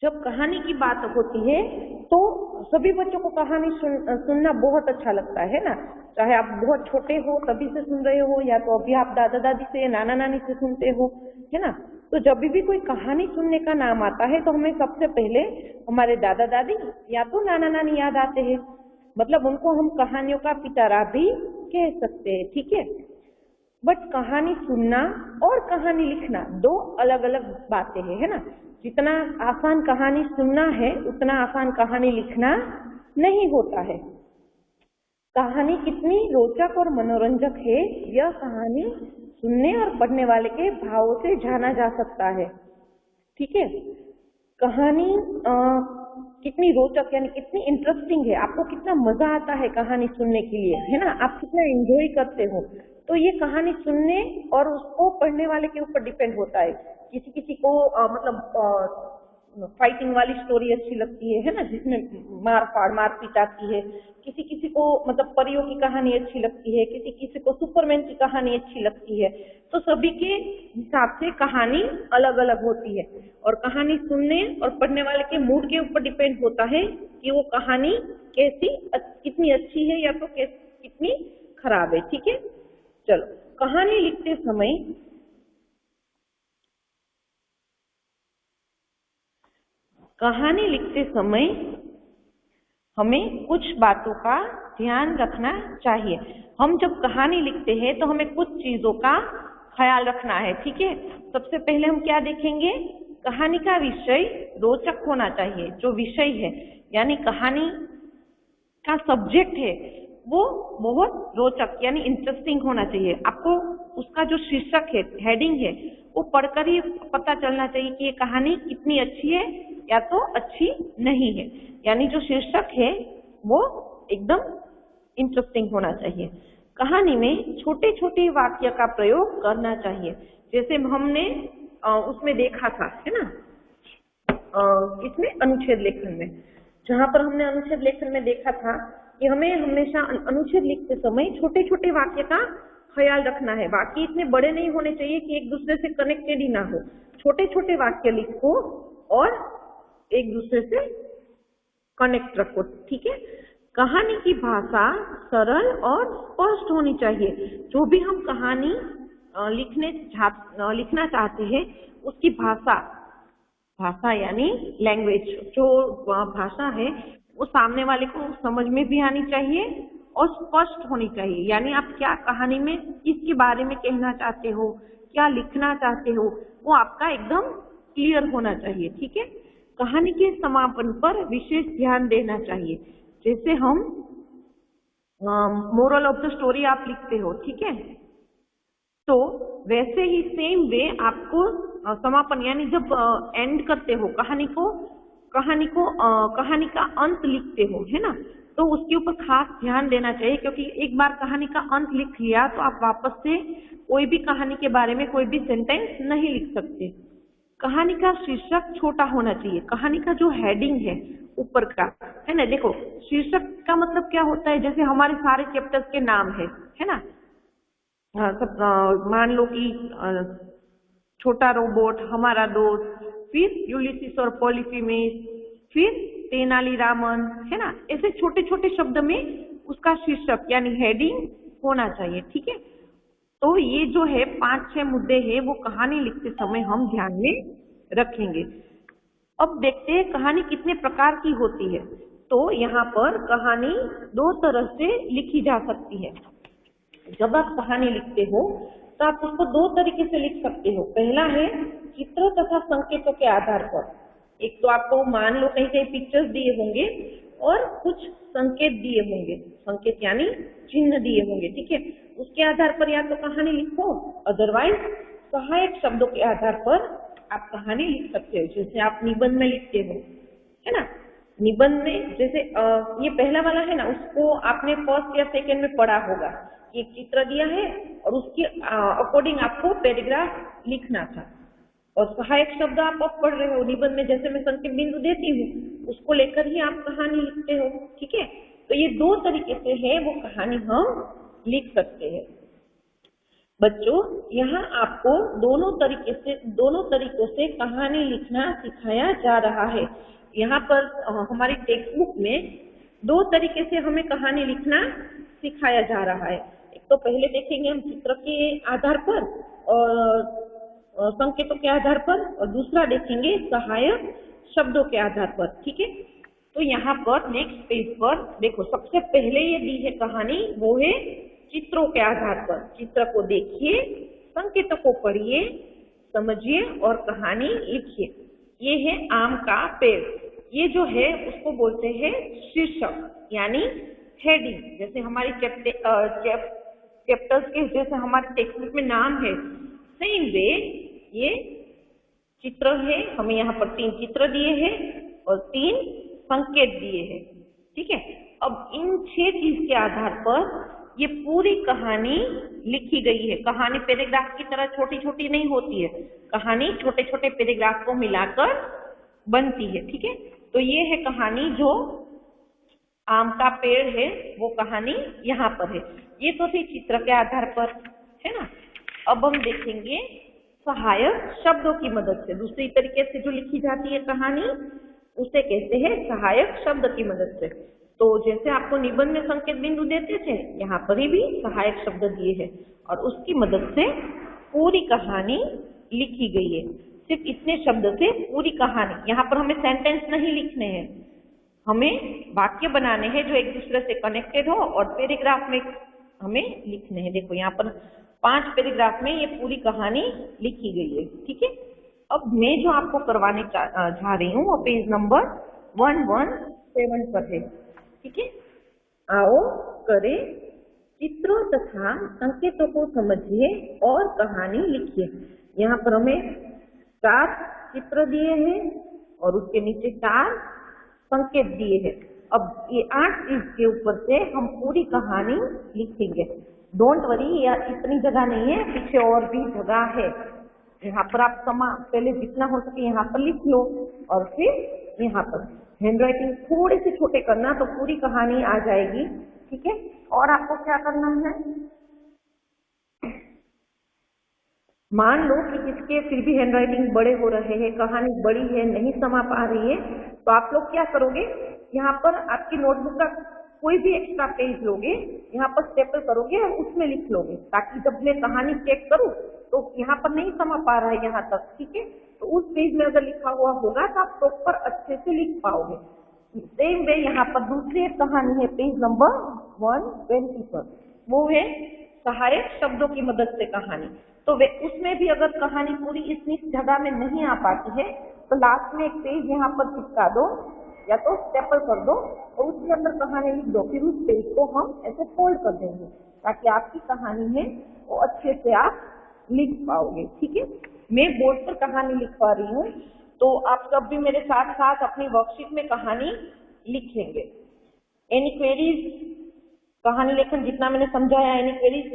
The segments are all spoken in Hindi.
जब कहानी की बात होती है तो सभी बच्चों को कहानी सुनना बहुत अच्छा लगता है ना। चाहे आप बहुत छोटे हो तभी से सुन रहे हो, या तो अभी आप दादा दादी से नाना नानी से सुनते हो, है ना। तो जब भी कोई कहानी सुनने का नाम आता है तो हमें सबसे पहले हमारे दादा दादी या तो नाना नानी याद आते हैं। मतलब उनको हम कहानियों का पितारा भी कह सकते हैं, ठीक है। बट कहानी सुनना और कहानी लिखना दो अलग अलग बातें हैं, है ना। जितना आसान कहानी सुनना है उतना आसान कहानी लिखना नहीं होता है। कहानी कितनी रोचक और मनोरंजक है यह कहानी सुनने और पढ़ने वाले के भावों से जाना जा सकता है, ठीक है। कहानी कितनी रोचक यानी कितनी इंटरेस्टिंग है, आपको कितना मजा आता है कहानी सुनने के लिए, है ना। आप कितना एंजॉय करते हो, तो ये कहानी सुनने और उसको पढ़ने वाले के ऊपर डिपेंड होता है। किसी किसी को मतलब फाइटिंग वाली स्टोरी अच्छी लगती है ना, जिसमें मारपीट आती है। किसी किसी को मतलब परियों की कहानी अच्छी लगती है, किसी किसी को सुपरमैन की कहानी अच्छी लगती है। तो सभी के हिसाब से कहानी अलग अलग होती है, और कहानी सुनने और पढ़ने वाले के मूड के ऊपर डिपेंड होता है कि वो कहानी कितनी अच्छी है या तो कितनी खराब है, ठीक है। चलो, कहानी लिखते समय हमें कुछ बातों का ध्यान रखना चाहिए। हम जब कहानी लिखते हैं तो हमें कुछ चीजों का ख्याल रखना है, ठीक है। सबसे पहले हम क्या देखेंगे, कहानी का विषय रोचक होना चाहिए। जो विषय है यानी कहानी का सब्जेक्ट है वो बहुत रोचक यानी इंटरेस्टिंग होना चाहिए। आपको उसका जो शीर्षक है, हेडिंग है, वो पढ़कर ही पता चलना चाहिए कि ये कहानी कितनी अच्छी है या तो अच्छी नहीं है। यानी जो शीर्षक है वो एकदम इंटरेस्टिंग होना चाहिए। कहानी में छोटे छोटे वाक्य का प्रयोग करना चाहिए, जैसे हमने उसमें देखा था, है ना, इसमें अनुच्छेद लेखन में, जहां पर हमने अनुच्छेद लेखन में देखा था कि हमें हमेशा अनुच्छेद लिखते समय छोटे छोटे वाक्य का ख्याल रखना है। वाक्य इतने बड़े नहीं होने चाहिए कि एक दूसरे से कनेक्टेड ही ना हो। छोटे छोटे वाक्य लिखो और एक दूसरे से कनेक्ट रखो, ठीक है। कहानी की भाषा सरल और स्पष्ट होनी चाहिए। जो भी हम कहानी लिखना चाहते हैं उसकी भाषा यानी लैंग्वेज, जो भाषा है वो सामने वाले को समझ में भी आनी चाहिए और स्पष्ट होनी चाहिए। यानी आप क्या कहानी में किसके बारे में कहना चाहते हो, क्या लिखना चाहते हो, वो आपका एकदम क्लियर होना चाहिए, ठीक है। कहानी के समापन पर विशेष ध्यान देना चाहिए। जैसे हम मोरल ऑफ द स्टोरी आप लिखते हो, ठीक है, तो वैसे ही सेम वे आपको समापन यानी जब एंड करते हो कहानी का अंत लिखते हो, है ना, तो उसके ऊपर खास ध्यान देना चाहिए। क्योंकि एक बार कहानी का अंत लिख लिया तो आप वापस से कोई भी कहानी के बारे में कोई भी सेंटेंस नहीं लिख सकते। कहानी का शीर्षक छोटा होना चाहिए। कहानी का जो हेडिंग है ऊपर का, है ना, देखो शीर्षक का मतलब क्या होता है, जैसे हमारे सारे चैप्टर्स के नाम है ना। मान लो कि छोटा रोबोट, हमारा दोस्त, फिर यूलिसिस और पॉलीफेमिस, फिर तेनालीरामन, है ना। ऐसे छोटे छोटे शब्द में उसका शीर्षक यानी हेडिंग होना चाहिए, ठीक है। तो ये जो है 5-6 मुद्दे हैं वो कहानी लिखते समय हम ध्यान में रखेंगे। अब देखते हैं कहानी कितने प्रकार की होती है। तो यहाँ पर कहानी 2 तरह से लिखी जा सकती है। जब आप कहानी लिखते हो तो आप उसको 2 तरीके से लिख सकते हो। पहला है चित्र तथा संकेतों के आधार पर। एक तो आपको मान लो कहीं कहीं पिक्चर्स दिए होंगे और कुछ संकेत दिए होंगे, संकेत यानी चिन्ह दिए होंगे, ठीक है। उसके आधार पर या तो कहानी लिखो, अदरवाइज सहायक शब्दों के आधार पर आप कहानी लिख सकते हो। जैसे आप निबंध में लिखते हो, है ना, निबंध में जैसे ये पहला वाला है ना, उसको आपने फर्स्ट या सेकेंड में पढ़ा होगा। एक चित्र दिया है और उसके अकॉर्डिंग आपको पैराग्राफ लिखना था, और सहायक शब्द आप अब पढ़ रहे हो निबंध में, जैसे मैं संकेत बिंदु देती हूँ उसको लेकर ही आप कहानी लिखते हो, ठीक है। तो ये 2 तरीके से है वो कहानी हम लिख सकते हैं। बच्चों, यहाँ आपको दोनों तरीकों से कहानी लिखना सिखाया जा रहा है। यहाँ पर हमारी टेक्स्ट बुक में दो तरीके से हमें कहानी लिखना सिखाया जा रहा है। एक तो पहले देखेंगे हम चित्र के आधार पर और संकेतों के आधार पर, और दूसरा देखेंगे सहायक शब्दों के आधार पर। ठीक है, तो यहाँ पर नेक्स्ट पेज पर देखो, सबसे पहले ये दी है कहानी, वो है चित्रों के आधार पर। चित्र को देखिए, संकेतों को पढ़िए, समझिए और कहानी लिखिए। ये है आम का पेड़। ये जो है उसको बोलते हैं शीर्षक, यानी हेडिंग। जैसे हमारी चैप्टर्स के जैसे हमारे टेक्स्ट बुक में नाम है, सेम वे ये चित्र है। हमें यहाँ पर 3 चित्र दिए हैं और 3 संकेत दिए हैं। ठीक है, अब इन 6 चीज के आधार पर ये पूरी कहानी लिखी गई है। कहानी पैराग्राफ की तरह छोटी छोटी नहीं होती है, कहानी छोटे छोटे पैराग्राफ को मिलाकर बनती है। ठीक है, तो ये है कहानी जो आम का पेड़ है, वो कहानी यहाँ पर है। ये तो थी चित्र के आधार पर, है ना। अब हम देखेंगे सहायक शब्दों की मदद से। दूसरी तरीके से जो लिखी जाती है कहानी, उसे कहते हैं सहायक शब्द की मदद से। तो जैसे आपको निबंध में संकेत बिंदु देते थे, यहाँ पर भी सहायक शब्द दिए हैं और उसकी मदद से पूरी कहानी लिखी गई है। सिर्फ इतने शब्द से पूरी कहानी। यहाँ पर हमें सेंटेंस नहीं लिखने हैं, हमें वाक्य बनाने हैं जो एक दूसरे से कनेक्टेड हो और पैराग्राफ में हमें लिखने हैं। देखो यहाँ पर 5 पैराग्राफ में ये पूरी कहानी लिखी गई है। ठीक है, अब मैं जो आपको करवाने जा रही हूँ वो पेज नंबर 117 पर है। ठीक है, आओ करें, चित्रों तथा संकेतों को समझिए और कहानी लिखिए। यहाँ पर हमें 4 चित्र दिए हैं और उसके नीचे 4 संकेत दिए हैं। अब ये 8 चीज के ऊपर से हम पूरी कहानी लिखेंगे। डोंट वरी, यार इतनी जगह नहीं है, पीछे और भी जगह है। यहाँ पर आप पहले जितना हो सके यहाँ पर लिख लो और फिर यहाँ पर हैंड राइटिंग थोड़े से छोटे करना तो पूरी कहानी आ जाएगी। ठीक है, और आपको क्या करना है, मान लो कि किसके फिर भी हैंड राइटिंग बड़े हो रहे हैं, कहानी बड़ी है, नहीं समा पा रही है, तो आप लोग क्या करोगे, यहाँ पर आपकी नोटबुक का कोई भी एक्स्ट्रा पेज लोगे, यहाँ पर स्टेपल करोगे और उसमें लिख लोगे, ताकि जब मैं कहानी चेक करूँ तो यहाँ पर नहीं समा पा रहा है यहाँ तक। ठीक है, तो उस पेज में अगर लिखा हुआ होगा तो आप प्रॉपर अच्छे से लिख पाओगे। सेम वे यहाँ पर दूसरी एक कहानी है पेज नंबर 120 पर, वो है सहायक शब्दों की मदद से कहानी। तो वे उसमें भी अगर कहानी पूरी इतनी जगह में नहीं आ पाती है तो लास्ट में एक पेज यहाँ पर चिपका दो या तो स्टेपल कर दो और उसके अंदर कहानी लिख दो। फिर उस पेज को हम ऐसे फोल्ड कर देंगे ताकि आपकी कहानी है वो अच्छे से आप लिख पाओगे। ठीक है, मैं बोर्ड पर कहानी लिखवा रही हूँ, तो आप सब भी मेरे साथ साथ अपनी वर्कशीट में कहानी लिखेंगे। एनी क्वेरीज, कहानी लेखन जितना मैंने समझाया, एनी क्वेरीज,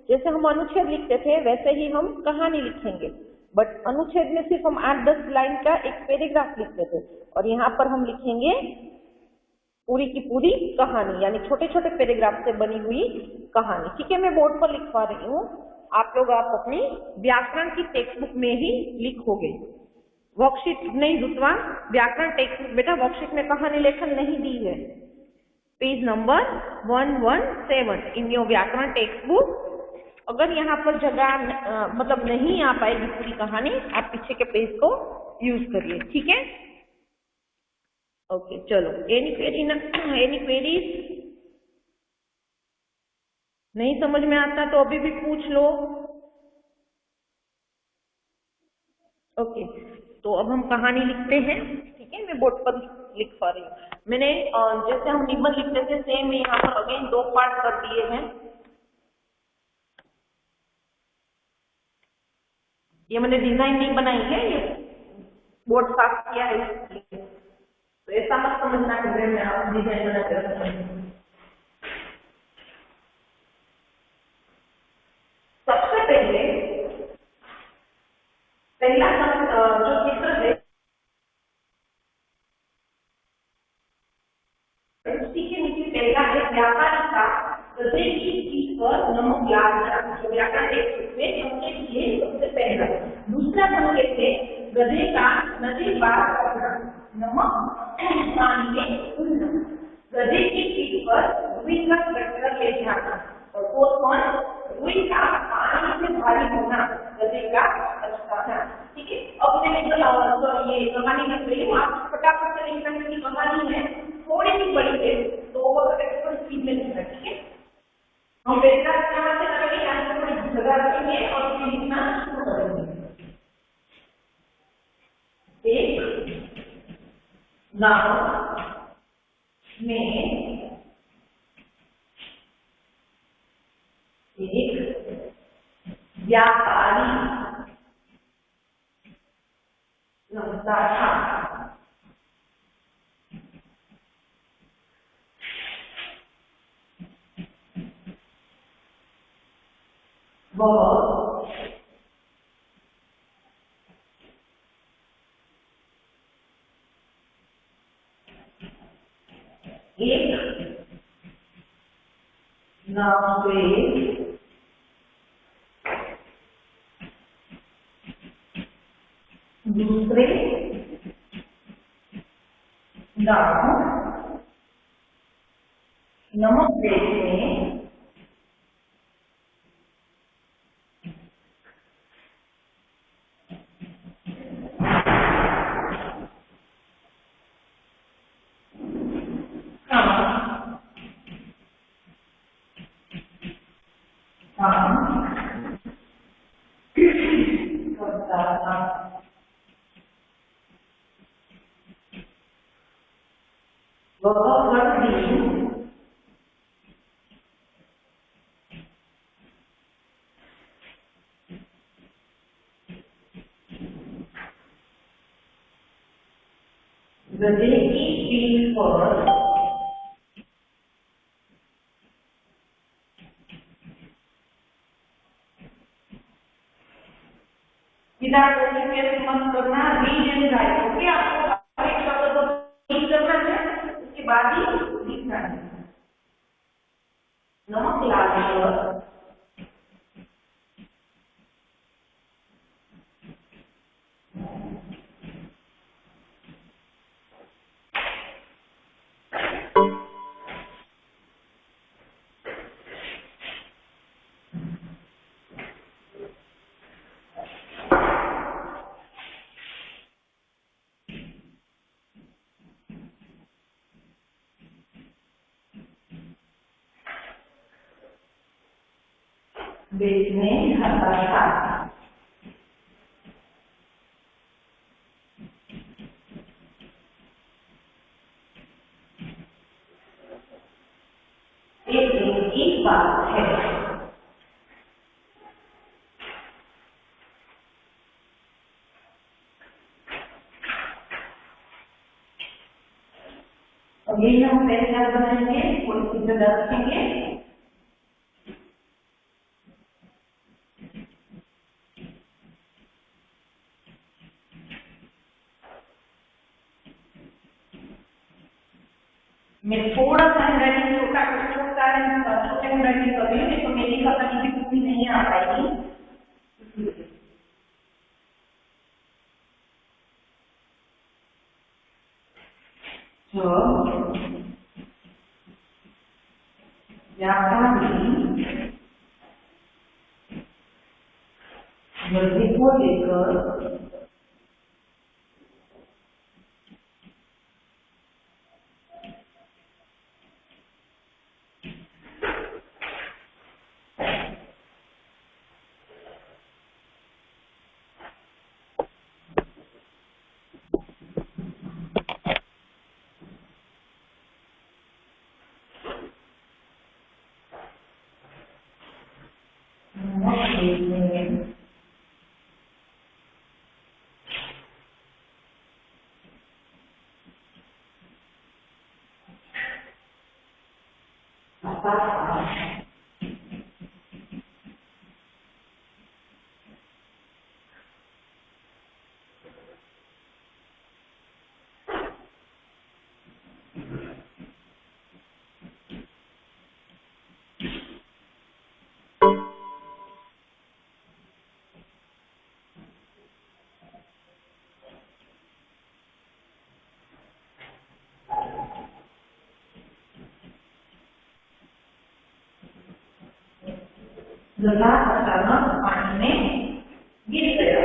जैसे हम अनुच्छेद लिखते थे वैसे ही हम कहानी लिखेंगे, बट अनुच्छेद में सिर्फ हम 8-10 लाइन का एक पैराग्राफ लिखते थे और यहाँ पर हम लिखेंगे पूरी की पूरी कहानी, यानी छोटे छोटे पैराग्राफ से बनी हुई कहानी। ठीक है, मैं बोर्ड पर लिखवा रही हूँ, आप लोग आप अपनी व्याकरण की टेक्स्ट बुक में ही लिखोगे। वर्कशीट नहीं रुतवा, व्याकरण टेक्स्ट बुक, बेटा वर्कशीट में कहानी लेखन नहीं दी है। पेज नंबर 117 इन योर व्याकरण टेक्स्ट बुक। अगर यहाँ पर जगह मतलब नहीं आ पाएगी पूरी कहानी, आप पीछे के पेज को यूज करिए। ठीक है, ओके, चलो एनी क्वेरी नहीं समझ में आता तो अभी भी पूछ लो। ओके, तो अब हम कहानी लिखते हैं। ठीक है, मैं बोर्ड पर लिखवा रही हूँ। मैंने जैसे हम निबंध लिखते थे सेम यहाँ पर अगेन 2 पार्ट कर दिए हैं। ये मैंने डिजाइन नहीं बनाई है, ये बोर्ड साफ किया है इसलिए, तो ऐसा मत समझना कि मैं आप डिजाइन बना कर रखा हूं। सबसे पहले पहला जो चित्र है उसी के नीचे पहला है व्यापारी का हृदय की चीज पर नमक याद रखना। तो व्याकरण एक में संकेत ये सबसे पहला। दूसरा संकेत है गधे का नदी पार करना, नमक पानी में घुलना, गधे की पीठ पर रुई का ट्रैक्टर ले जाना, और कौन रुई का पानी से भारी होना, गधे का पछताना। ठीक है, अब मैं ये कहानी लिख रही हूँ, आप फटाफट से लिखना है कि कहानी है थोड़ी सी बड़ी है तो ओवर स्पीड में लिखना। ठीक है, हम बेटा यहाँ से करेंगे, यहाँ से थोड़ी जगह रखेंगे और फिर लिखना शुरू करेंगे। एक गांव में एक व्यापारी रहता था। वह एक गांव से दूसरे गांव नमक बेचने करता था। वह हर दिन गधे की पीठ पर बिना मत करना, रीड एंड राइट। ओके, आपको एक शब्द को रीड करना है, उसके बाद ही लिखना है। नमक लाकर बेचने आता था। एक दिन की बात है, और ये हम पहले बनाएंगे, कोई सी जगह रखेंगे। मैं थोड़ा सा हैंडराइटिंग छोटा छोटे हैंडराइटिंग कर रही हूँ, तो मेरी कहानी भी पूरी नहीं आ पाएगी। तो व्यापारी गधे को लेकर गधा अचानक पानी में गिर गया।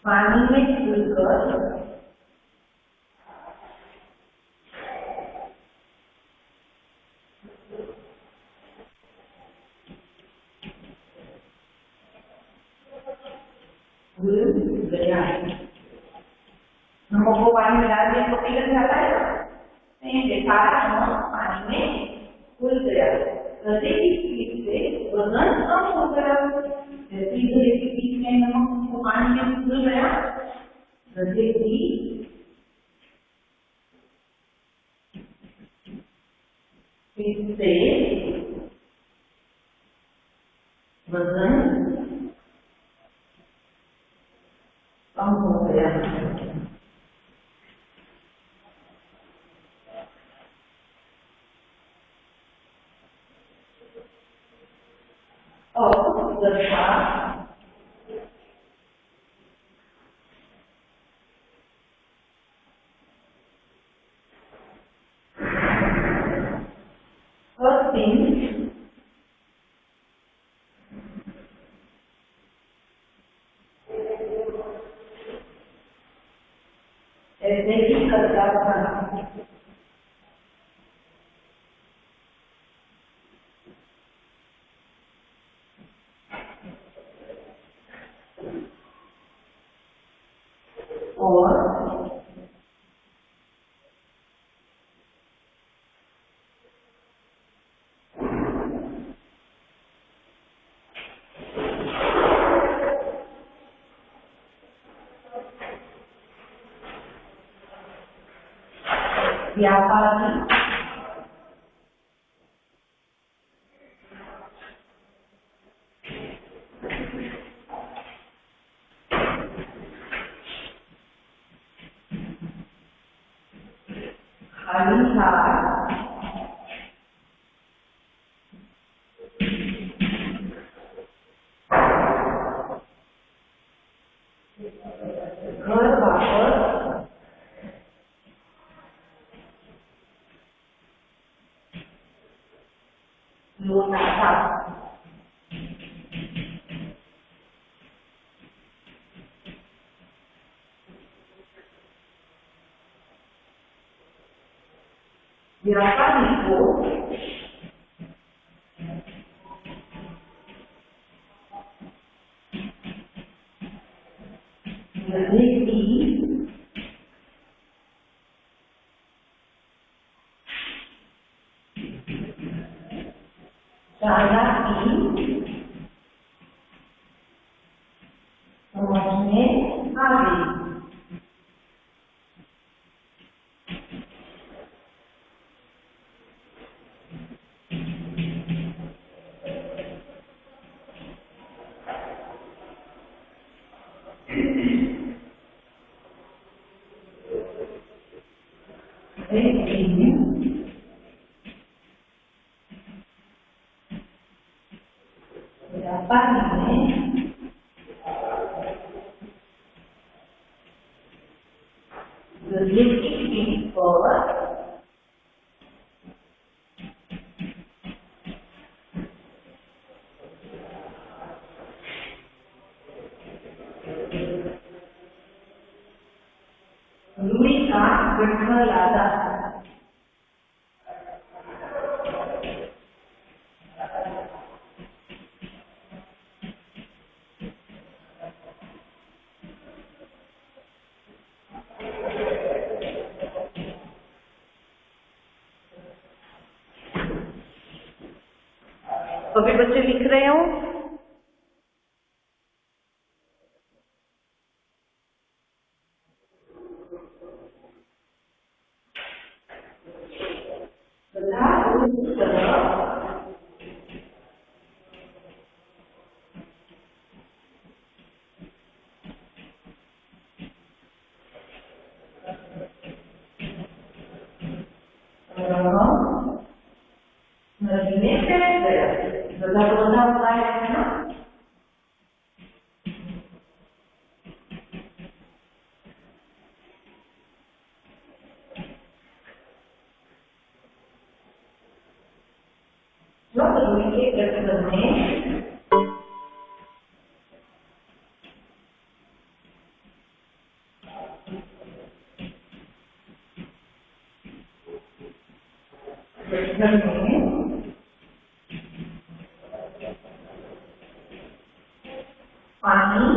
पानी में घुलकर घुल गया। नमक को पानी में डाल दिया तो पिघल जाता है। देखा पानी में घुल गया। गधे की पीठ से वजन कम हो गया। जैसे गधे की पीठ में नमक को पानी में घुल गया, गधे की पीठ से वजन कम हो गया। और गधा हर दिन ऐसे ही करता था। और व्यापारी खाली हाथ घर वापस लौटा था। व्यापारी को गधे की चालाकी समझ में आ गई। एक दिन व्यापारी ने गधे की पीठ पर रुई का गड्ढा लादा। सभी बच्चे लिख रहे हो? रुई के गठबंधन में पानी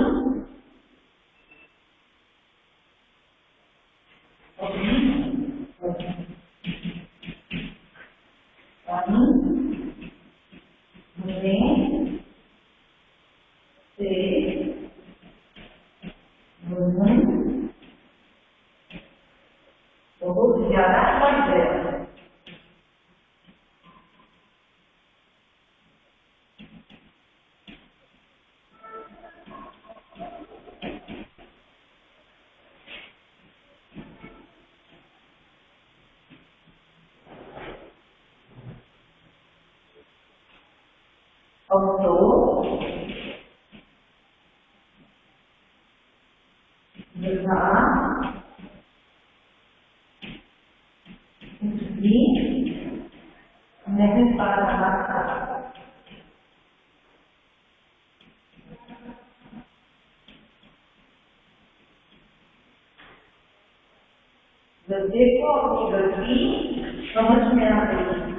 बहुत ज्यादा बढ़ गया। और तो नहीं पा रहा था। देखो अपनी गलती समझ में आ गई।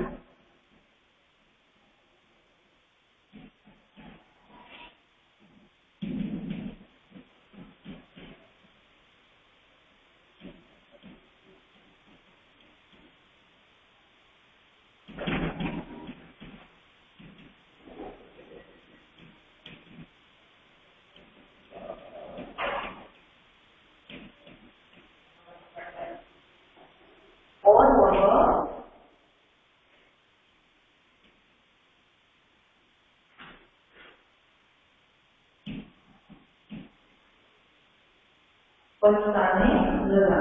और वह पछताने लगा।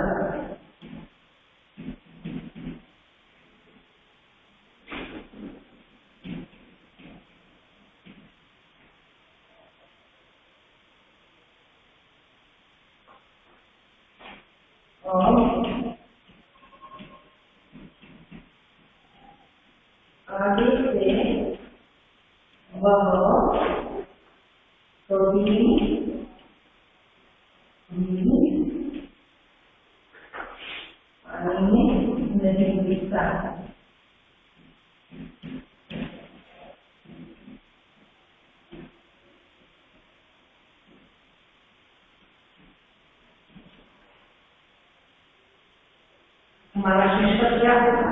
आगे से वह कभी नहीं दिखता। हमारा शीर्षक क्या होगा?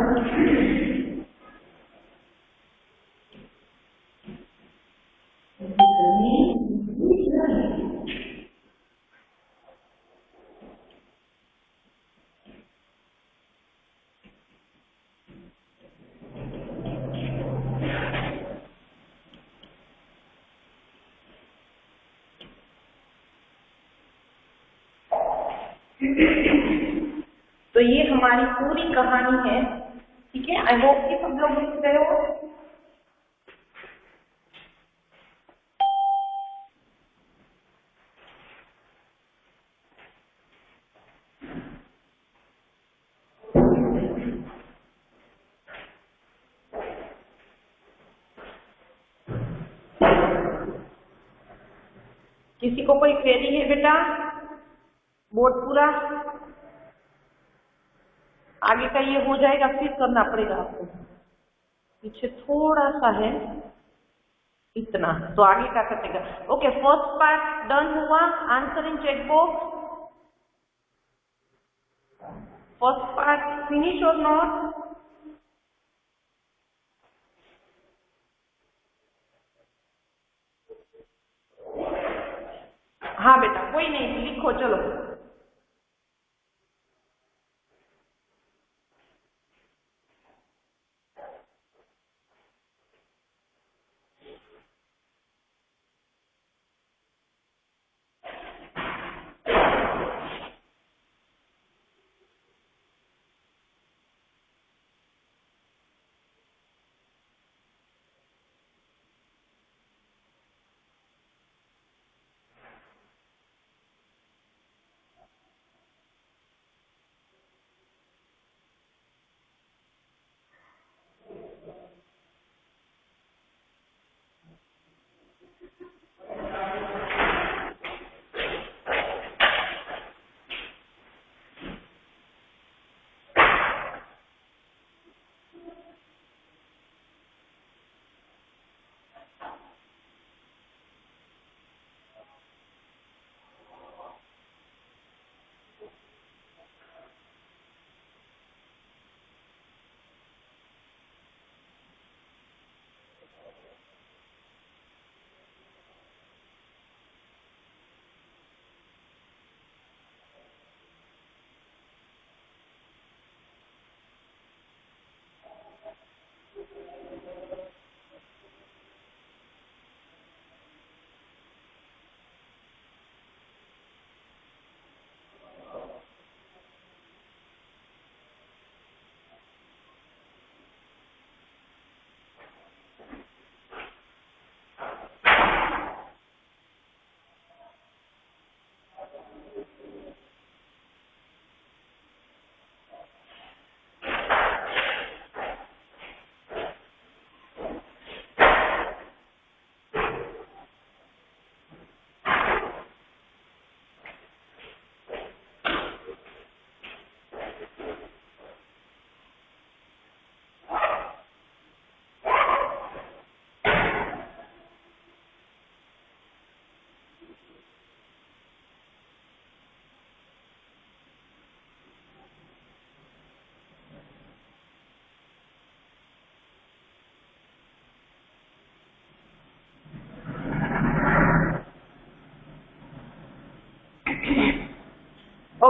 तो ये हमारी पूरी कहानी है। ठीक है, आई होप कि सब लोग लिख रहे हो। किसी को कोई क्वेरी है बेटा? बोर्ड पूरा आगे का ये हो जाएगा, फिर करना पड़ेगा आपको। पीछे थोड़ा सा है, इतना तो आगे का कटेगा। ओके, फर्स्ट पार्ट डन हुआ। Answer in check box. First part finish और नॉट? हाँ बेटा, कोई नहीं, लिखो चलो।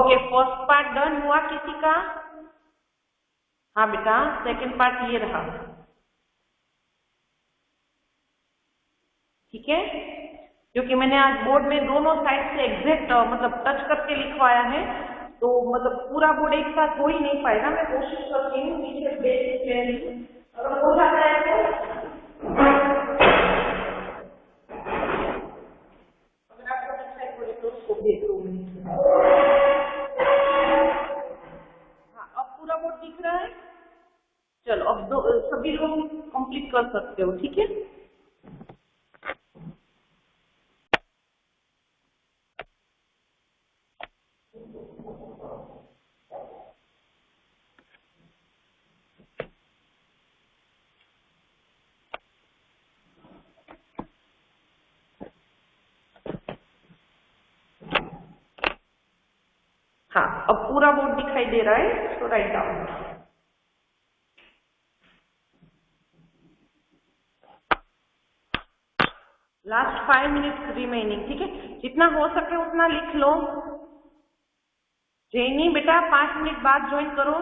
ओके, फर्स्ट पार्ट डन हुआ किसी का? हाँ बेटा, सेकंड पार्ट ये रहा। ठीक है, क्योंकि मैंने आज बोर्ड में दोनों साइड से एग्जैक्ट मतलब टच करके लिखवाया है, तो मतलब पूरा बोर्ड एक साथ हो ही नहीं पाएगा। मैं कोशिश करती हूँ नीचे बेसिक अगर हो जाता है तो, अगर आपको अच्छा है तो उसको भेज दूंगी। हाँ, अब पूरा बोर्ड दिख रहा है। चलो अब सभी लोग कंप्लीट कर सकते हो। ठीक है, हाँ अब पूरा बोर्ड दिखाई दे रहा है, तो write down. Last 5 minutes remaining. ठीक है, जितना हो सके उतना लिख लो। जैनी बेटा 5 मिनट बाद ज्वाइन करो।